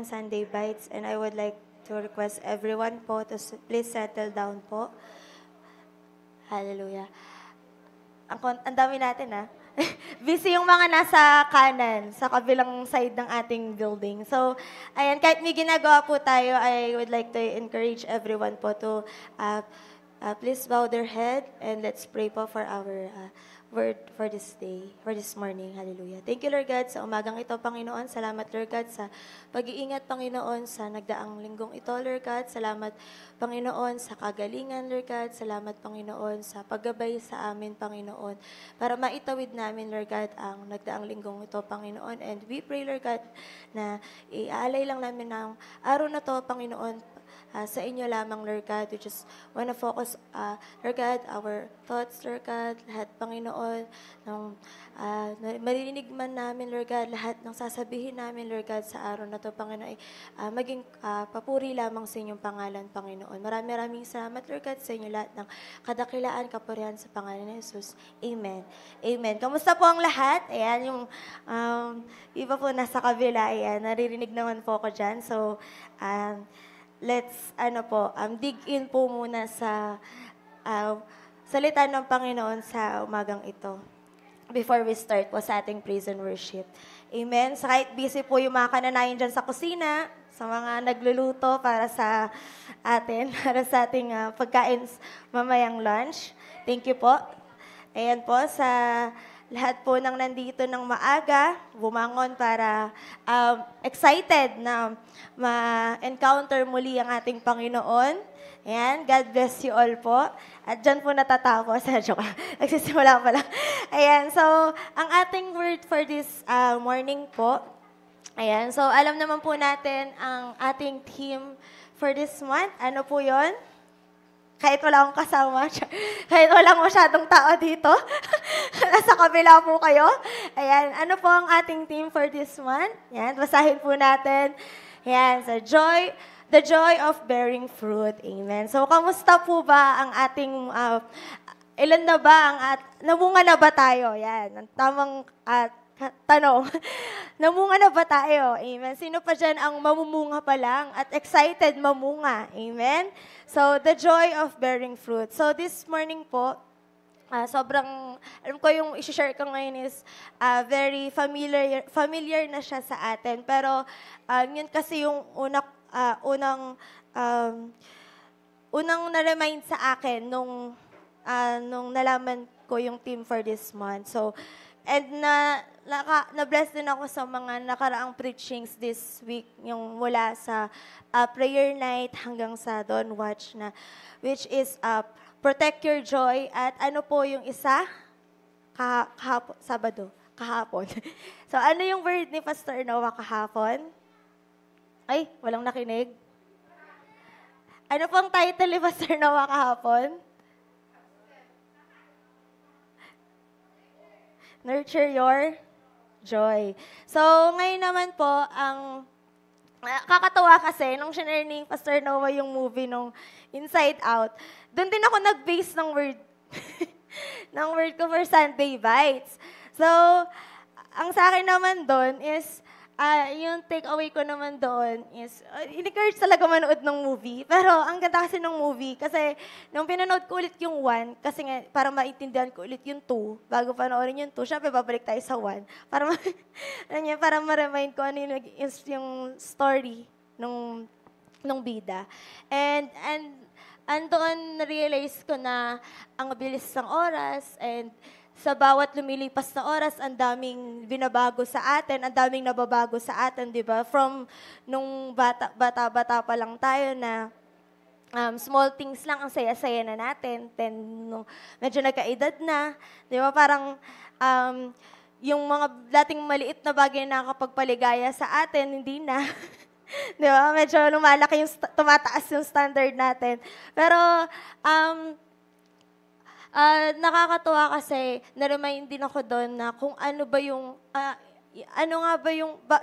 Sunday Bites, and I would like to request everyone po to please settle down po. Hallelujah. Ang dami natin Busy yung mga nasa kanan, sa kabilang side ng ating building. So, ayan, kahit may ginagawa po tayo, I would like to encourage everyone po to please bow their head and let's pray po for our word for this day, for this morning. Hallelujah. Thank you, Lord God, sa umagang ito, Panginoon. Salamat, Lord God, sa pag-iingat, Panginoon, sa nagdaang linggong ito, Lord God. Salamat, Panginoon, sa kagalingan, Lord God. Salamat, Panginoon, sa paggabay sa amin, Panginoon, para maitawid namin, Lord God, ang nagdaang linggong ito, Panginoon. And we pray, Lord God, na iaalay lang namin ng araw na to, Panginoon, sa inyo lamang, Lord God. We just want to focus, Lord God, our thoughts, Lord God, lahat, Panginoon, ng maririnig man namin, Lord God, lahat ng sasabihin namin, Lord God, sa araw na to, Panginoon, ay maging papuri lamang sa inyong pangalan, Panginoon. Maraming salamat, Lord God, sa inyo lahat ng kadakilaan, kapurihan sa pangalan ni Jesus. Amen. Amen. Kamusta po ang lahat? Ayan, yung iba po nasa kabila, ayan, naririnig naman po ako dyan. So, let's dig in po muna sa salita ng Panginoon sa umagang ito before we start po sa ating praise and worship. Amen. So kahit busy po yung mga kananayan dyan sa kusina, sa mga nagluluto para sa atin, para sa ating pagkain mamayang lunch. Thank you po. Ayan po, sa lahat po ng nandito ng maaga, bumangon para excited na ma-encounter muli ang ating Panginoon. Ayan, God bless you all po. At dyan po natatapos. Joke, nagsisimula pa lang. Ayan, so ang ating word for this morning po, ayan, so alam naman po natin ang ating theme for this month. Ano po yon? Kahit wala akong kasama, kahit walang masyadong tao dito, nasa kabila po kayo. Ayan, ano po ang ating theme for this month? Ayan, basahin po natin. Ayan, so the joy of bearing fruit. Amen. So, kamusta po ba ang ating, ilan na ba namunga na ba tayo? Ayan, ang tamang tanong. Namunga na ba tayo? Amen. Sino pa dyan ang mamumunga pa lang at excited mamunga? Amen. So, the joy of bearing fruit. So, this morning po, sobrang, alam ko yung isi-share ko ngayon is very familiar na siya sa atin. Pero, yun kasi yung unang na-remind sa akin nung nalaman ko yung team for this month. So, and na-bless din ako sa mga nakaraang preachings this week, yung mula sa prayer night hanggang sa dawn watch na, which is protect your joy. At ano po yung isa? Kahapon. So ano yung word ni Pastor Noah kahapon? Ay, walang nakinig. Ano pong title ni Pastor Noah kahapon? Nurture your joy. So, ngayon naman po, ang kakatawa kasi, nung sinare ni Pastor Noah yung movie nung Inside Out, doon din ako nag-base ng word, ng word ko for Sunday Bites. So, ang sa akin naman doon is, yung take-away ko naman doon is, in-encourage talaga manood ng movie. Pero ang ganda kasi ng movie, kasi nung pinanood ko ulit yung 1, kasi nga, para maintindihan ko ulit yung 2, bago panoorin yung 2, syempre babalik tayo sa 1, para, para ma-remind ko ano yung story nung bida. And andoon na-realize ko na ang bilis ng oras, and sa bawat lumilipas na oras, ang daming binabago sa atin, ang daming nababago sa atin, di ba? From nung bata pa lang tayo na small things lang, ang saya-saya na natin. Then, nung medyo nagkaedad na, di ba? Parang yung mga dating maliit na bagay na nakakapagpaligaya sa atin, hindi na. Di ba? Medyo lumalaki tumataas yung standard natin. Pero, nakakatuwa kasi na-remind din ako doon na kung ano ba yung,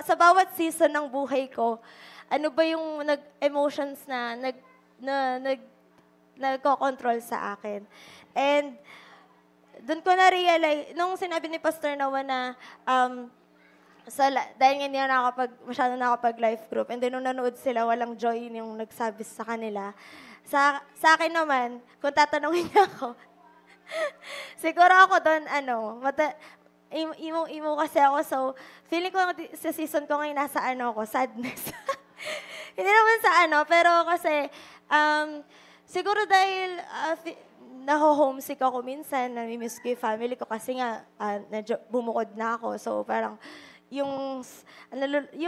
sa bawat season ng buhay ko, ano ba yung emotions na nagko-control sa akin. And doon ko na-realize, nung sinabi ni Pastor Noah na So, dahil nga hindi na masyado nakapag-life group, and then nung nanood sila, walang joy yung nagsabi sa kanila. Sa akin naman, kung tatanungin niya ako, siguro ako doon, imo kasi ako. So, feeling ko sa season ko ngayon nasa sadness. Hindi naman sa pero kasi, siguro dahil naho-homesick ako minsan, nami-miss ko yung family ko kasi nga, medyo bumukod na ako. So, parang, yung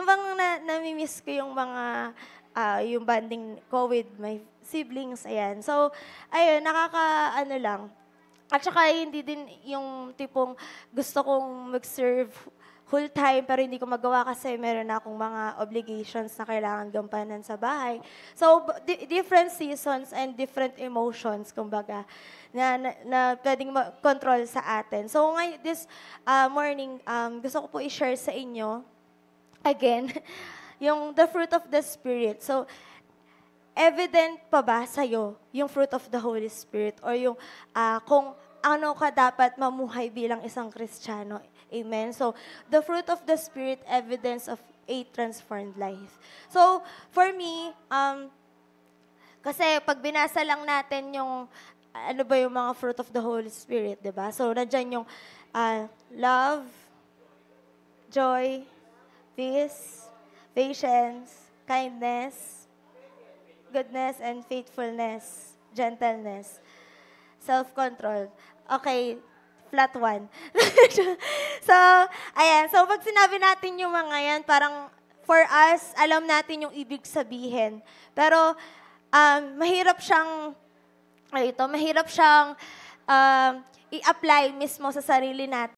bang nami-miss ko yung mga, yung bonding ko with my siblings, ayan. So, ayun, lang. At saka hindi din yung tipong gusto kong mag-serve full time pero hindi ko magawa kasi meron na akong mga obligations na kailangan gampanan sa bahay. So, different seasons and different emotions, kumbaga, na pwedeng control sa atin. So, ngayon, this morning, gusto ko po i-share sa inyo, again, yung the fruit of the Spirit. So, evident pa ba sa'yo yung fruit of the Holy Spirit or yung kung ano ka dapat mamuhay bilang isang Kristiyano? Amen? So, the fruit of the Spirit, evidence of a transformed life. So, for me, kasi pag binasa lang natin yung, ano ba yung mga fruit of the Holy Spirit, di ba? So, nandyan yung love, joy, peace, patience, kindness, goodness, and faithfulness, gentleness, self-control. Okay, flat one. So, ayan. So, pag sinabi natin yung mga yan, parang for us, alam natin yung ibig sabihin. Pero, mahirap siyang i-apply mismo sa sarili natin.